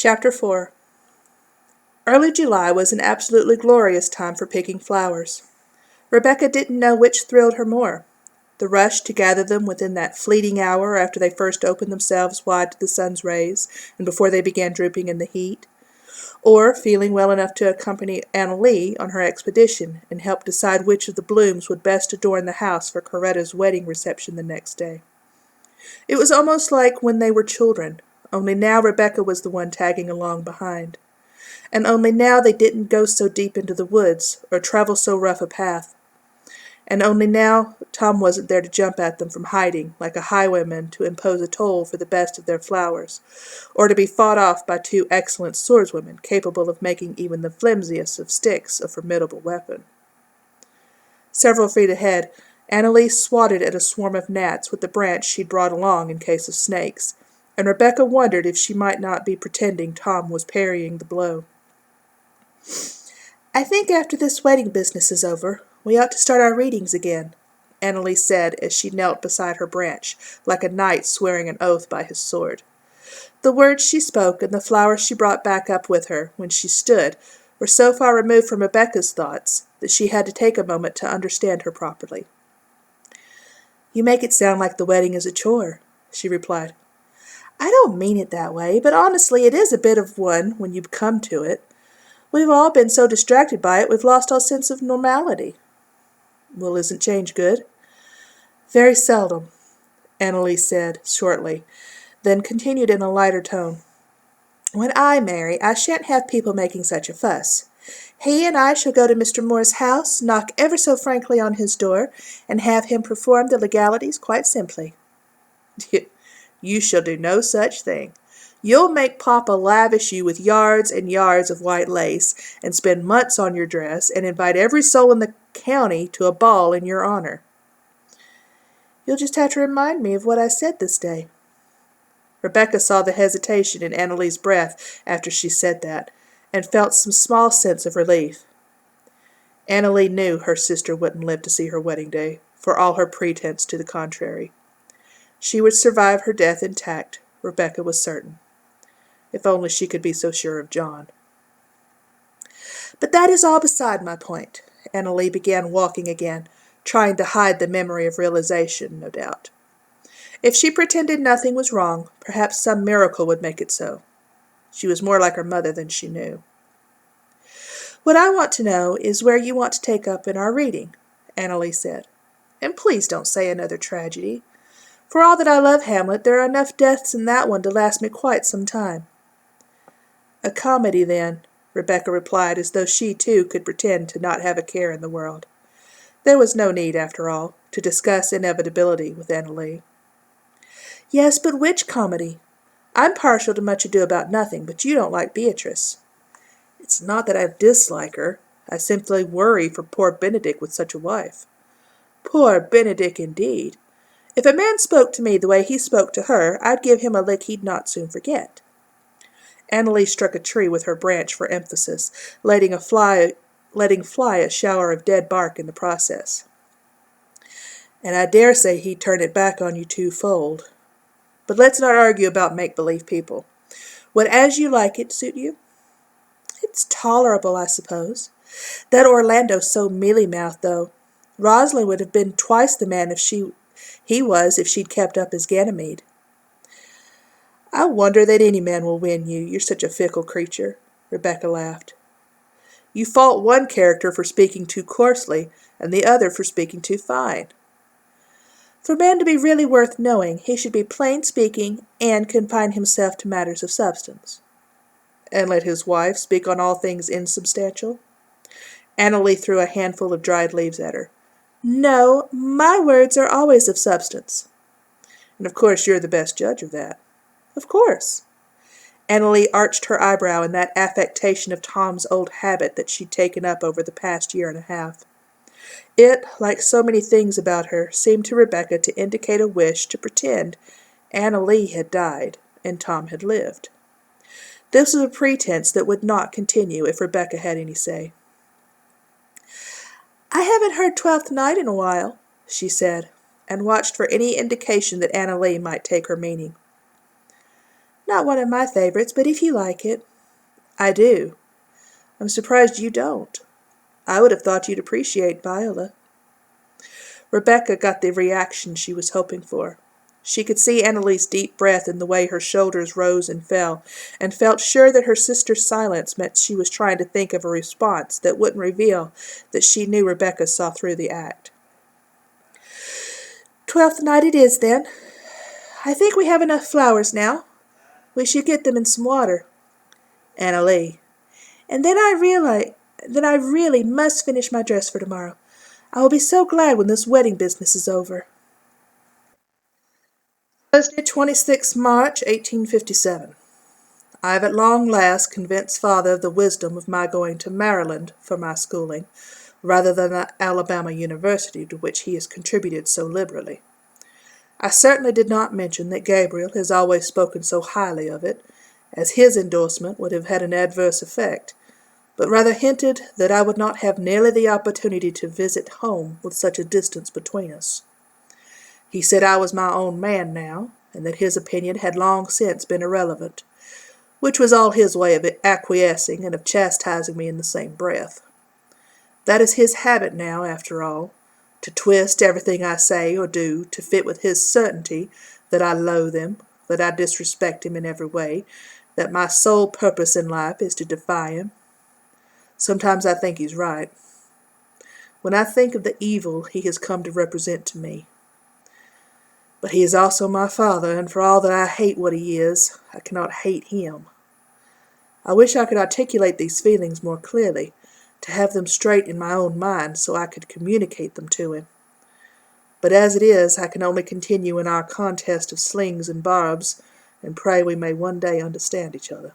Chapter 4. Early July was an absolutely glorious time for picking flowers. Rebecca didn't know which thrilled her more, the rush to gather them within that fleeting hour after they first opened themselves wide to the sun's rays and before they began drooping in the heat, or feeling well enough to accompany Anna Lee on her expedition and help decide which of the blooms would best adorn the house for Coretta's wedding reception the next day. It was almost like when they were children, only now Rebecca was the one tagging along behind. And only now they didn't go so deep into the woods or travel so rough a path. And only now Tom wasn't there to jump at them from hiding, like a highwayman to impose a toll for the best of their flowers, or to be fought off by two excellent swordswomen capable of making even the flimsiest of sticks a formidable weapon. Several feet ahead, Annalise swatted at a swarm of gnats with the branch she'd brought along in case of snakes, and Rebecca wondered if she might not be pretending Tom was parrying the blow. "I think after this wedding business is over, we ought to start our readings again," Annalise said as she knelt beside her branch, like a knight swearing an oath by his sword. The words she spoke and the flowers she brought back up with her when she stood were so far removed from Rebecca's thoughts that she had to take a moment to understand her properly. "You make it sound like the wedding is a chore," she replied. "I don't mean it that way, but honestly it is a bit of one when you come to it. We've all been so distracted by it we've lost all sense of normality." "Well, isn't change good?" "Very seldom," Annalise said, shortly, then continued in a lighter tone. "When I marry, I shan't have people making such a fuss. He and I shall go to Mr. Moore's house, knock ever so frankly on his door, and have him perform the legalities quite simply." "You shall do no such thing. You'll make Papa lavish you with yards and yards of white lace, and spend months on your dress, and invite every soul in the county to a ball in your honor." "You'll just have to remind me of what I said this day." Rebecca saw the hesitation in Annalise's breath after she said that, and felt some small sense of relief. Annalie knew her sister wouldn't live to see her wedding day, for all her pretense to the contrary. She would survive her death intact, Rebecca was certain. If only she could be so sure of John. "But that is all beside my point." Annalie began walking again, trying to hide the memory of realization, no doubt. If she pretended nothing was wrong, perhaps some miracle would make it so. She was more like her mother than she knew. "What I want to know is where you want to take up in our reading," Annalie said. "And please don't say another tragedy. For all that I love Hamlet, there are enough deaths in that one to last me quite some time." "A comedy, then," Rebecca replied, as though she, too, could pretend to not have a care in the world. There was no need, after all, to discuss inevitability with Annalie. "Yes, but which comedy? I'm partial to Much Ado About Nothing, but you don't like Beatrice." "It's not that I dislike her. I simply worry for poor Benedick with such a wife." "Poor Benedick, indeed. If a man spoke to me the way he spoke to her, I'd give him a lick he'd not soon forget." Annalie struck a tree with her branch for emphasis, letting fly a shower of dead bark in the process. "And I dare say he'd turn it back on you twofold. But let's not argue about make-believe people. Would As You Like It suit you?" "It's tolerable, I suppose. That Orlando's so mealy-mouthed, though. Rosalind would have been twice the man if she'd kept up as Ganymede." "I wonder that any man will win you. You're such a fickle creature," Rebecca laughed. "You fault one character for speaking too coarsely, and the other for speaking too fine." "For a man to be really worth knowing, he should be plain-speaking and confine himself to matters of substance." "And let his wife speak on all things insubstantial?" Annalie threw a handful of dried leaves at her. "No, my words are always of substance." "And of course you're the best judge of that." "Of course." Annalie arched her eyebrow in that affectation of Tom's old habit that she'd taken up over the past year and a half. It, like so many things about her, seemed to Rebecca to indicate a wish to pretend Annalie had died and Tom had lived. This was a pretense that would not continue if Rebecca had any say. "I haven't heard Twelfth Night in a while," she said, and watched for any indication that Annalie might take her meaning. Not one of my favorites, but if you like it. I do. I'm surprised you don't. I would have thought you'd appreciate Viola. Rebecca got the reaction she was hoping for. She could see Annalie's deep breath in the way her shoulders rose and fell, and felt sure that her sister's silence meant she was trying to think of a response that wouldn't reveal that she knew Rebecca saw through the act. 12th night it is, then. I think we have enough flowers now. We should get them in some water. Annalie. And then I really must finish my dress for tomorrow. I will be so glad when this wedding business is over. Thursday, 26th March, 1857. I have at long last convinced father of the wisdom of my going to Maryland for my schooling, rather than the Alabama University to which he has contributed so liberally. I certainly did not mention that Gabriel has always spoken so highly of it, as his endorsement would have had an adverse effect, but rather hinted that I would not have nearly the opportunity to visit home with such a distance between us. He said I was my own man now, and that his opinion had long since been irrelevant, which was all his way of acquiescing and of chastising me in the same breath. That is his habit now, after all, to twist everything I say or do to fit with his certainty that I loathe him, that I disrespect him in every way, that my sole purpose in life is to defy him. Sometimes I think he's right. When I think of the evil he has come to represent to me. But he is also my father, and for all that I hate what he is, I cannot hate him. I wish I could articulate these feelings more clearly, to have them straight in my own mind so I could communicate them to him. But as it is, I can only continue in our contest of slings and barbs, and pray we may one day understand each other.